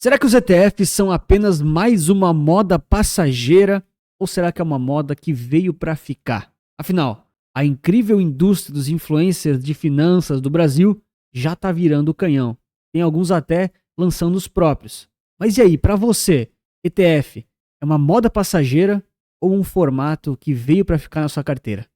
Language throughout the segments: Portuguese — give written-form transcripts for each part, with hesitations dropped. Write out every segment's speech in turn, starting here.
Será que os ETFs são apenas mais uma moda passageira ou será que é uma moda que veio para ficar? Afinal, a incrível indústria dos influencers de finanças do Brasil já está virando o canhão. Tem alguns até lançando os próprios. Mas e aí, para você, ETF é uma moda passageira ou um formato que veio para ficar na sua carteira?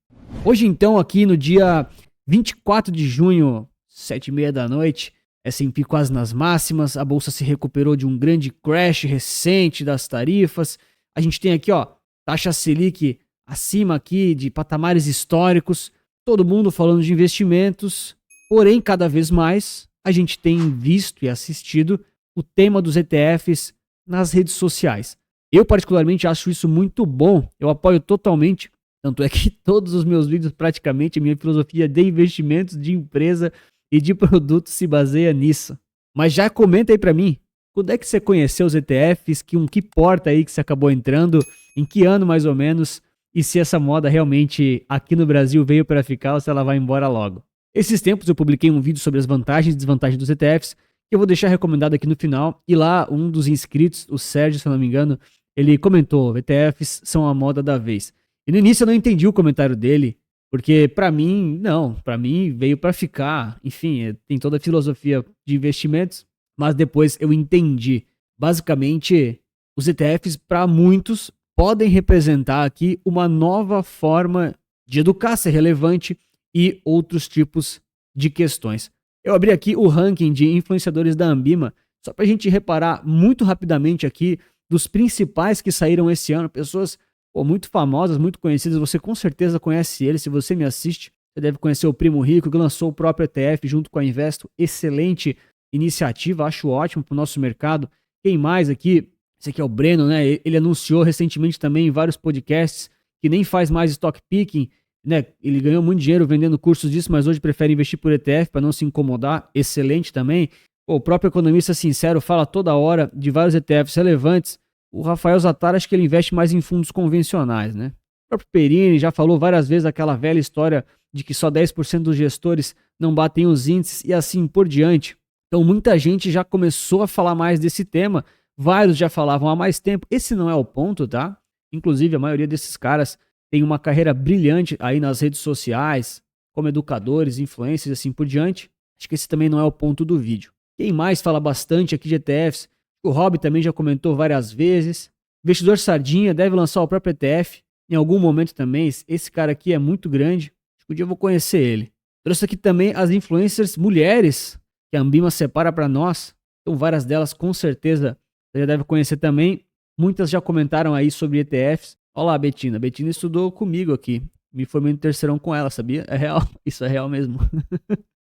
Hoje então, aqui no dia 24 de junho, 7h30 da noite, S&P quase nas máximas, a bolsa se recuperou de um grande crash recente das tarifas. A gente tem aqui, ó, taxa Selic acima aqui de patamares históricos, todo mundo falando de investimentos, porém cada vez mais a gente tem visto e assistido o tema dos ETFs nas redes sociais. Eu particularmente acho isso muito bom, eu apoio totalmente, tanto é que todos os meus vídeos, praticamente, a minha filosofia de investimentos, de empresa e de produtos se baseia nisso. Mas já comenta aí pra mim, quando é que você conheceu os ETFs, que porta aí que você acabou entrando, em que ano mais ou menos, e se essa moda realmente aqui no Brasil veio para ficar ou se ela vai embora logo. Esses tempos eu publiquei um vídeo sobre as vantagens e desvantagens dos ETFs, que eu vou deixar recomendado aqui no final, e lá um dos inscritos, o Sérgio, se eu não me engano, ele comentou, ETFs são a moda da vez. E no início eu não entendi o comentário dele, porque pra mim, não, pra mim veio pra ficar, enfim, tem toda a filosofia de investimentos, mas depois eu entendi. Basicamente, os ETFs para muitos podem representar aqui uma nova forma de educar, ser relevante e outros tipos de questões. Eu abri aqui o ranking de influenciadores da Ambima, só pra gente reparar muito rapidamente aqui dos principais que saíram esse ano, pessoas muito famosas, muito conhecidas, você com certeza conhece ele, se você me assiste, você deve conhecer o Primo Rico, que lançou o próprio ETF junto com a Investo, excelente iniciativa, acho ótimo para o nosso mercado. Quem mais aqui? Esse aqui é o Breno, né? Ele anunciou recentemente também em vários podcasts que nem faz mais stock picking, né? Ele ganhou muito dinheiro vendendo cursos disso, mas hoje prefere investir por ETF para não se incomodar, excelente também. O próprio Economista Sincero fala toda hora de vários ETFs relevantes. O Rafael Zattar, acho que ele investe mais em fundos convencionais, né? O próprio Perini já falou várias vezes aquela velha história de que só 10% dos gestores não batem os índices e assim por diante. Então muita gente já começou a falar mais desse tema, vários já falavam há mais tempo. Esse não é o ponto, tá? Inclusive a maioria desses caras tem uma carreira brilhante aí nas redes sociais, como educadores, influencers e assim por diante. Acho que esse também não é o ponto do vídeo. Quem mais fala bastante aqui de ETFs? O Rob também já comentou várias vezes. Investidor Sardinha deve lançar o próprio ETF em algum momento também. Esse cara aqui é muito grande. Acho que um dia eu vou conhecer ele. Trouxe aqui também as influencers mulheres que a Ambima separa para nós. Então várias delas com certeza você já deve conhecer também. Muitas já comentaram aí sobre ETFs. Olha lá a Betina. A Betina estudou comigo aqui. Me formei no terceirão com ela, sabia? É real. Isso é real mesmo.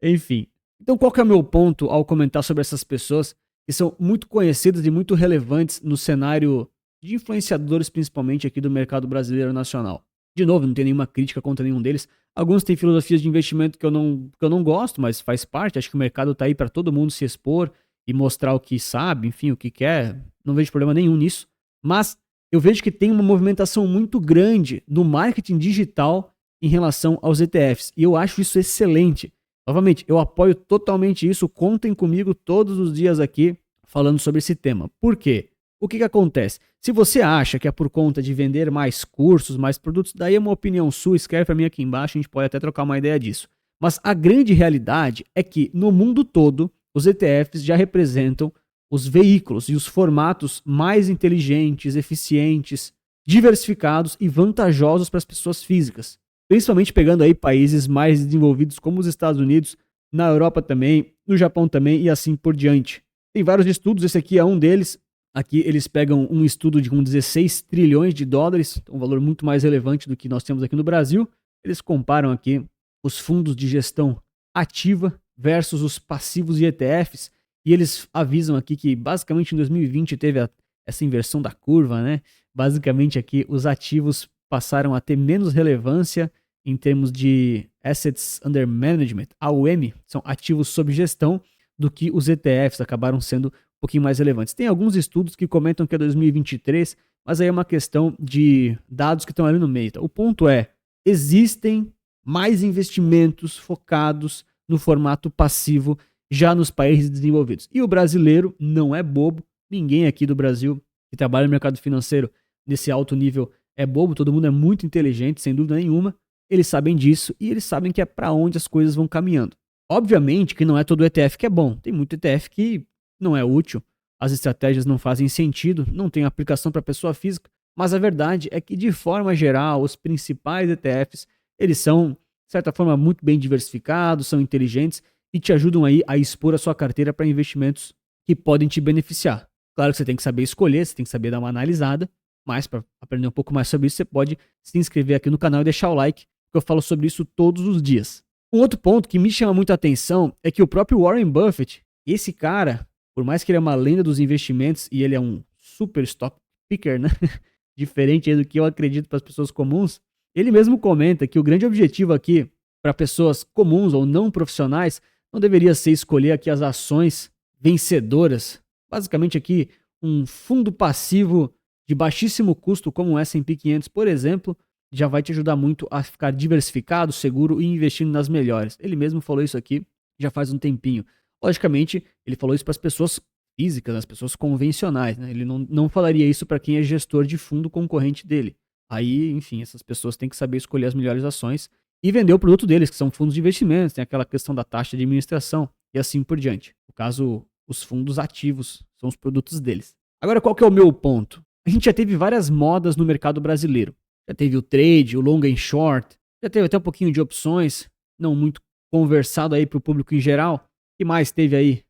Enfim. Então qual que é o meu ponto ao comentar sobre essas pessoas que são muito conhecidas e muito relevantes no cenário de influenciadores, principalmente aqui do mercado brasileiro nacional? De novo, não tem nenhuma crítica contra nenhum deles. Alguns têm filosofias de investimento que eu não gosto, mas faz parte. Acho que o mercado está aí para todo mundo se expor e mostrar o que sabe, enfim, o que quer. Não vejo problema nenhum nisso. Mas eu vejo que tem uma movimentação muito grande no marketing digital em relação aos ETFs. E eu acho isso excelente. Novamente, eu apoio totalmente isso, contem comigo todos os dias aqui falando sobre esse tema. Por quê? O que acontece? Se você acha que é por conta de vender mais cursos, mais produtos, daí é uma opinião sua, escreve para mim aqui embaixo, a gente pode até trocar uma ideia disso. Mas a grande realidade é que no mundo todo, os ETFs já representam os veículos e os formatos mais inteligentes, eficientes, diversificados e vantajosos para as pessoas físicas. Principalmente pegando aí países mais desenvolvidos como os Estados Unidos, na Europa também, no Japão também e assim por diante. Tem vários estudos, esse aqui é um deles. Aqui eles pegam um estudo de com 16 trilhões de dólares, um valor muito mais relevante do que nós temos aqui no Brasil. Eles comparam aqui os fundos de gestão ativa versus os passivos e ETFs. E eles avisam aqui que basicamente em 2020 teve essa inversão da curva, né? Basicamente aqui os ativos passaram a ter menos relevância em termos de Assets Under Management, AUM, são ativos sob gestão, do que os ETFs acabaram sendo um pouquinho mais relevantes. Tem alguns estudos que comentam que é 2023, mas aí é uma questão de dados que estão ali no meio. Tá? O ponto é, existem mais investimentos focados no formato passivo já nos países desenvolvidos. E o brasileiro não é bobo, Ninguém aqui do Brasil que trabalha no mercado financeiro desse alto nível é bobo, todo mundo é muito inteligente, sem dúvida nenhuma. Eles sabem disso e eles sabem que é para onde as coisas vão caminhando. Obviamente que não é todo ETF que é bom. Tem muito ETF que não é útil, as estratégias não fazem sentido, não tem aplicação para pessoa física, mas a verdade é que, de forma geral, os principais ETFs, eles são, de certa forma, muito bem diversificados, são inteligentes e te ajudam aí a expor a sua carteira para investimentos que podem te beneficiar. Claro que você tem que saber escolher, você tem que saber dar uma analisada, mas para aprender um pouco mais sobre isso, você pode se inscrever aqui no canal e deixar o like, porque eu falo sobre isso todos os dias. Um outro ponto que me chama muita atenção é que o próprio Warren Buffett, esse cara, por mais que ele é uma lenda dos investimentos e ele é um super stock picker, né? Diferente aí do que eu acredito para as pessoas comuns, ele mesmo comenta que o grande objetivo aqui para pessoas comuns ou não profissionais não deveria ser escolher aqui as ações vencedoras. Basicamente aqui um fundo passivo de baixíssimo custo como o S&P 500, por exemplo, já vai te ajudar muito a ficar diversificado, seguro e investindo nas melhores. Ele mesmo falou isso aqui já faz um tempinho. Logicamente, ele falou isso para as pessoas físicas, as pessoas convencionais, né? Ele não falaria isso para quem é gestor de fundo concorrente dele. Aí, enfim, essas pessoas têm que saber escolher as melhores ações e vender o produto deles, que são fundos de investimentos, tem aquela questão da taxa de administração e assim por diante. No caso, os fundos ativos são os produtos deles. Agora, qual que é o meu ponto? A gente já teve várias modas no mercado brasileiro. Já teve o trade, o long and short, já teve até um pouquinho de opções, não muito conversado aí para o público em geral. O que mais teve aí?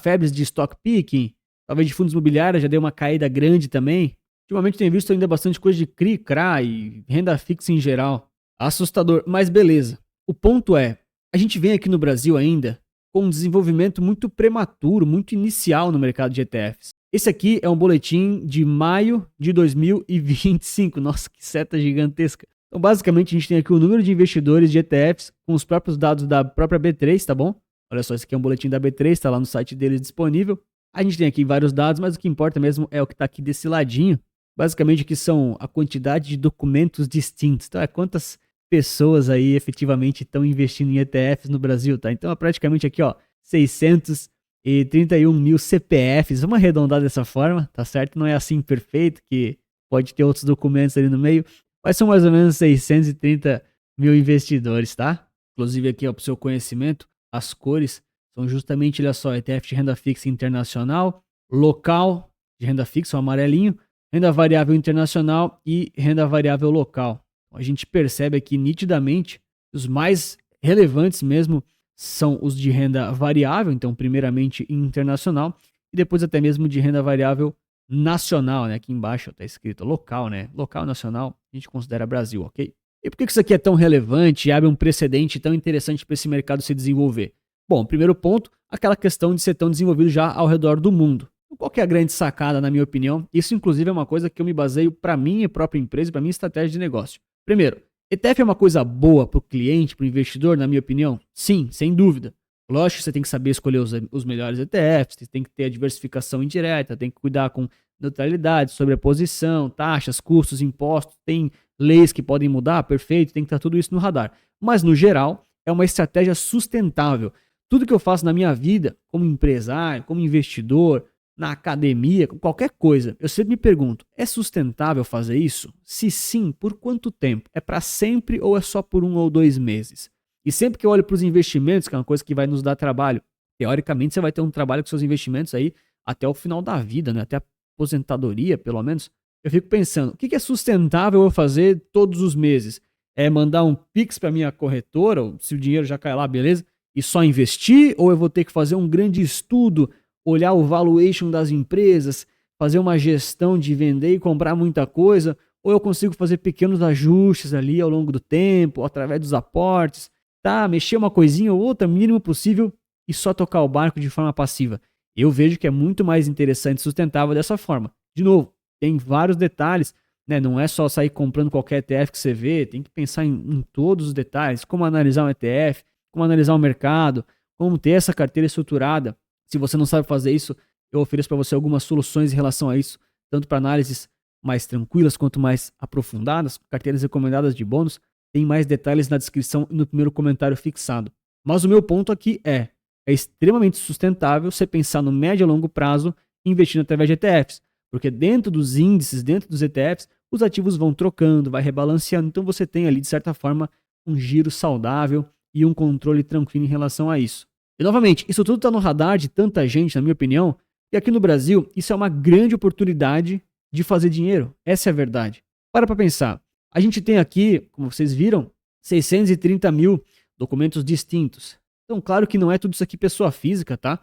Febres de stock picking, talvez de fundos imobiliários já deu uma caída grande também. Ultimamente tenho visto ainda bastante coisa de CRI, CRA e renda fixa em geral. Assustador, mas beleza. O ponto é, a gente vem aqui no Brasil ainda com um desenvolvimento muito prematuro, muito inicial no mercado de ETFs. Esse aqui é um boletim de maio de 2025. Nossa, que seta gigantesca. Então, basicamente, a gente tem aqui o número de investidores de ETFs com os próprios dados da própria B3, tá bom? Olha só, esse aqui é um boletim da B3, está lá no site deles disponível. A gente tem aqui vários dados, mas o que importa mesmo é o que está aqui desse ladinho. Basicamente, aqui são a quantidade de documentos distintos. Então, é quantas pessoas aí efetivamente estão investindo em ETFs no Brasil, tá? Então, é praticamente aqui, ó, 631 mil CPFs. Vamos arredondar dessa forma, tá certo? Não é assim perfeito, que pode ter outros documentos ali no meio, mas são mais ou menos 630 mil investidores, tá? Inclusive aqui, ó, para o seu conhecimento, as cores são justamente, olha só, ETF de renda fixa internacional, local de renda fixa, o amarelinho, renda variável internacional e renda variável local. A gente percebe aqui nitidamente os mais relevantes mesmo são os de renda variável, então primeiramente internacional e depois até mesmo de renda variável nacional, né? Aqui embaixo está escrito local, né? Local nacional, a gente considera Brasil, ok? E por que isso aqui é tão relevante e abre um precedente tão interessante para esse mercado se desenvolver? Bom, primeiro ponto, aquela questão de ser tão desenvolvido já ao redor do mundo. Qual que é a grande sacada, na minha opinião? Isso, inclusive, é uma coisa que eu me baseio para minha própria empresa e para minha estratégia de negócio. Primeiro, ETF é uma coisa boa para o cliente, para o investidor, na minha opinião? Sim, sem dúvida. Lógico que você tem que saber escolher os melhores ETFs, você tem que ter a diversificação indireta, tem que cuidar com neutralidade, sobreposição, taxas, custos, impostos, tem leis que podem mudar, perfeito, tem que estar tudo isso no radar. Mas, no geral, é uma estratégia sustentável. Tudo que eu faço na minha vida, como empresário, como investidor, na academia, com qualquer coisa, eu sempre me pergunto, é sustentável fazer isso? Se sim, por quanto tempo? É para sempre ou é só por 1 ou 2 meses? E sempre que eu olho para os investimentos, que é uma coisa que vai nos dar trabalho, teoricamente você vai ter um trabalho com seus investimentos aí até o final da vida, né? Até a aposentadoria, pelo menos. Eu fico pensando, o que é sustentável eu fazer todos os meses? É mandar um Pix para minha corretora, ou se o dinheiro já cai lá, beleza? E só investir? Ou eu vou ter que fazer um grande estudo, olhar o valuation das empresas, fazer uma gestão de vender e comprar muita coisa? Ou eu consigo fazer pequenos ajustes ali ao longo do tempo, através dos aportes, tá? Mexer uma coisinha ou outra, mínimo possível, e só tocar o barco de forma passiva. Eu vejo que é muito mais interessante e sustentável dessa forma. De novo, tem vários detalhes, né? Não é só sair comprando qualquer ETF que você vê, tem que pensar em todos os detalhes, como analisar um ETF, como analisar o mercado, como ter essa carteira estruturada. Se você não sabe fazer isso, eu ofereço para você algumas soluções em relação a isso, tanto para análises mais tranquilas quanto mais aprofundadas, carteiras recomendadas de bônus. Tem mais detalhes na descrição e no primeiro comentário fixado. Mas o meu ponto aqui é extremamente sustentável você pensar no médio e longo prazo investindo através de ETFs, porque dentro dos índices, dentro dos ETFs, os ativos vão trocando, vai rebalanceando, então você tem ali, de certa forma, um giro saudável e um controle tranquilo em relação a isso. E novamente, isso tudo está no radar de tanta gente, na minha opinião, e aqui no Brasil, isso é uma grande oportunidade de fazer dinheiro. Essa é a verdade. Para pensar. A gente tem aqui, como vocês viram, 630 mil documentos distintos. Então, claro que não é tudo isso aqui pessoa física, tá?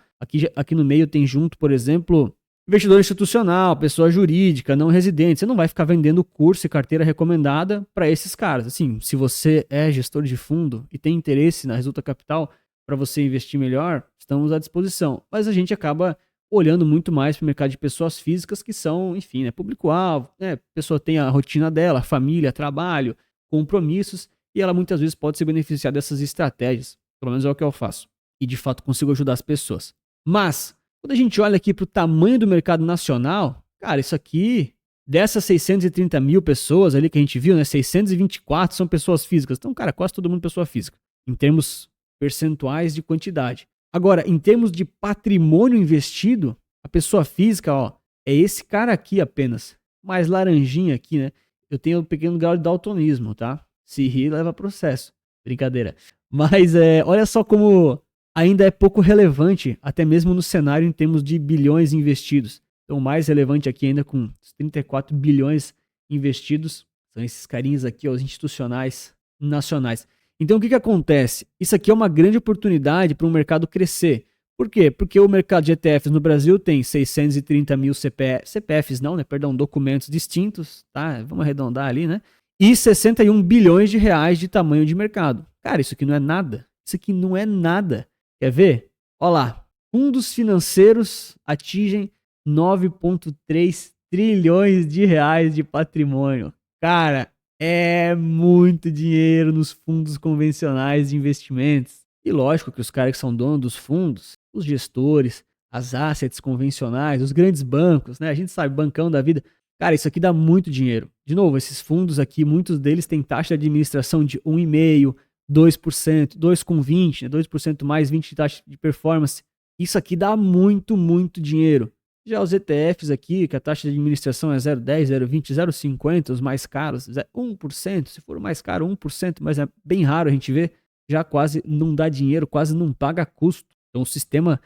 Aqui no meio tem junto, por exemplo, investidor institucional, pessoa jurídica, não residente. Você não vai ficar vendendo curso e carteira recomendada para esses caras. Assim, se você é gestor de fundo e tem interesse na Resulta Capital para você investir melhor, estamos à disposição. Mas a gente acaba olhando muito mais para o mercado de pessoas físicas que são, enfim, público-alvo, né? A pessoa tem a rotina dela, família, trabalho, compromissos, e ela muitas vezes pode se beneficiar dessas estratégias. Pelo menos é o que eu faço. E de fato consigo ajudar as pessoas. Mas, quando a gente olha aqui para o tamanho do mercado nacional, cara, isso aqui, dessas 630 mil pessoas ali que a gente viu, né, 624 são pessoas físicas. Então, cara, quase todo mundo é pessoa física, em termos percentuais de quantidade. Agora, em termos de patrimônio investido, a pessoa física, ó, é esse cara aqui apenas. Mais laranjinha aqui, né? Eu tenho um pequeno grau de daltonismo, tá? Se rir, leva processo. Brincadeira. Mas olha só como ainda é pouco relevante, até mesmo no cenário em termos de bilhões investidos. Então, o mais relevante aqui ainda com os 34 bilhões investidos são esses carinhas aqui, ó, os institucionais nacionais. Então, o que acontece? Isso aqui é uma grande oportunidade para o mercado crescer. Por quê? Porque o mercado de ETFs no Brasil tem 630 mil CPFs, não, né? Perdão, documentos distintos, tá? Vamos arredondar ali, né? E 61 bilhões de reais de tamanho de mercado. Cara, isso aqui não é nada. Isso aqui não é nada. Quer ver? Olha lá. Fundos financeiros atingem 9,3 trilhões de reais de patrimônio. Cara, é muito dinheiro nos fundos convencionais de investimentos. E lógico que os caras que são donos dos fundos, os gestores, as assets convencionais, os grandes bancos, né? A gente sabe, bancão da vida. Cara, isso aqui dá muito dinheiro. De novo, esses fundos aqui, muitos deles têm taxa de administração de 1,5%, 2%, 2,20%, né? 2% mais 20% de taxa de performance. Isso aqui dá muito, muito dinheiro. Já os ETFs aqui, que a taxa de administração é 0,10, 0,20, 0,50, os mais caros, 1%, se for o mais caro, 1%, mas é bem raro a gente ver, já quase não dá dinheiro, quase não paga custo. Então o sistema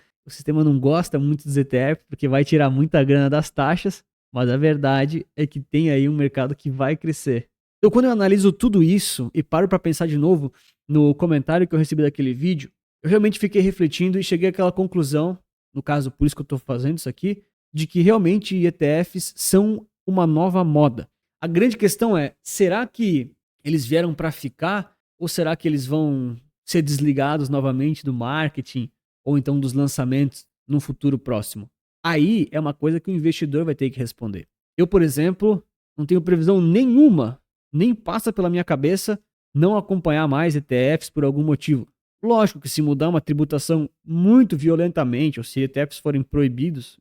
não gosta muito dos ETFs, porque vai tirar muita grana das taxas, mas a verdade é que tem aí um mercado que vai crescer. Então quando eu analiso tudo isso e paro para pensar de novo no comentário que eu recebi daquele vídeo, eu realmente fiquei refletindo e cheguei àquela conclusão, no caso, por isso que eu estou fazendo isso aqui, de que realmente ETFs são uma nova moda. A grande questão é, será que eles vieram para ficar ou será que eles vão ser desligados novamente do marketing ou então dos lançamentos num futuro próximo? Aí é uma coisa que o investidor vai ter que responder. Eu, por exemplo, não tenho previsão nenhuma, nem passa pela minha cabeça não acompanhar mais ETFs por algum motivo. Lógico que se mudar uma tributação muito violentamente ou se ETFs forem proibidos,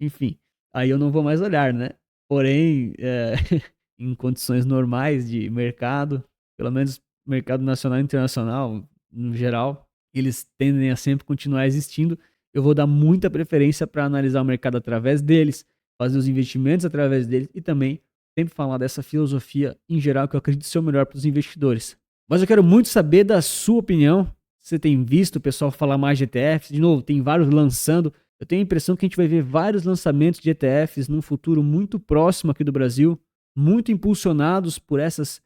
enfim, aí eu não vou mais olhar, né? Porém, em condições normais de mercado, pelo menos mercado nacional e internacional, no geral, eles tendem a sempre continuar existindo. Eu vou dar muita preferência para analisar o mercado através deles, fazer os investimentos através deles e também sempre falar dessa filosofia em geral que eu acredito ser o melhor para os investidores. Mas eu quero muito saber da sua opinião. Você tem visto o pessoal falar mais de ETFs? De novo, tem vários lançando. Eu tenho a impressão que a gente vai ver vários lançamentos de ETFs num futuro muito próximo aqui do Brasil, muito impulsionados por esses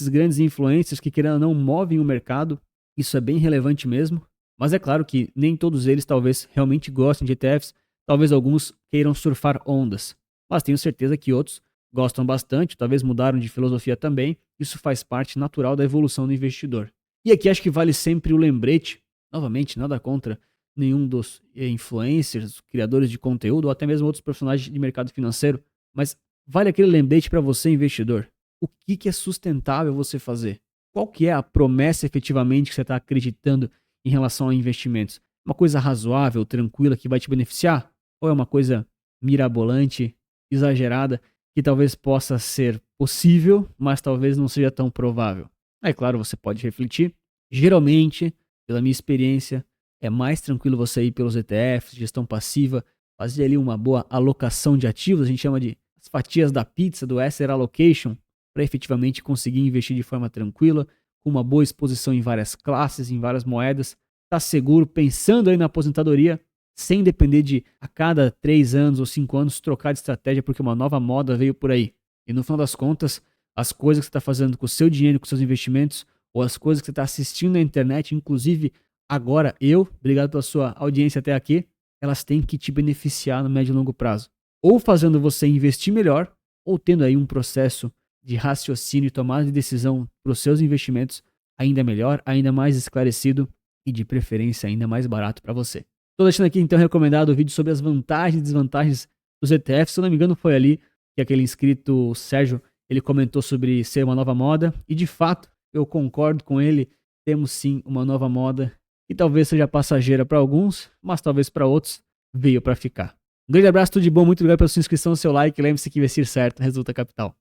grandes influencers que, querendo ou não, movem o mercado. Isso é bem relevante mesmo. Mas é claro que nem todos eles talvez realmente gostem de ETFs. Talvez alguns queiram surfar ondas. Mas tenho certeza que outros gostam bastante, talvez mudaram de filosofia também. Isso faz parte natural da evolução do investidor. E aqui acho que vale sempre o lembrete, novamente, nada contra nenhum dos influencers, criadores de conteúdo ou até mesmo outros profissionais de mercado financeiro, mas vale aquele lembrete para você, investidor. O que é sustentável você fazer? Qual que é a promessa efetivamente que você está acreditando em relação a investimentos? Uma coisa razoável, tranquila, que vai te beneficiar? Ou é uma coisa mirabolante, exagerada, que talvez possa ser possível, mas talvez não seja tão provável? Aí, claro, você pode refletir. Geralmente, pela minha experiência, é mais tranquilo você ir pelos ETFs, gestão passiva, fazer ali uma boa alocação de ativos, a gente chama de as fatias da pizza, do asset allocation, para efetivamente conseguir investir de forma tranquila, com uma boa exposição em várias classes, em várias moedas, tá seguro, pensando aí na aposentadoria, sem depender de a cada 3 anos ou 5 anos trocar de estratégia porque uma nova moda veio por aí. E no final das contas, as coisas que você está fazendo com o seu dinheiro, com seus investimentos, ou as coisas que você está assistindo na internet, inclusive agora obrigado pela sua audiência até aqui, elas têm que te beneficiar no médio e longo prazo. Ou fazendo você investir melhor, ou tendo aí um processo de raciocínio e tomada de decisão para os seus investimentos ainda melhor, ainda mais esclarecido e de preferência ainda mais barato para você. Estou deixando aqui então recomendado o vídeo sobre as vantagens e desvantagens dos ETFs. Se eu não me engano foi ali que aquele inscrito, o Sérgio, ele comentou sobre ser uma nova moda e de fato eu concordo com ele, temos sim uma nova moda que talvez seja passageira para alguns, mas talvez para outros veio para ficar. Um grande abraço, tudo de bom, muito obrigado pela sua inscrição, seu like, lembre-se que investir certo resulta capital.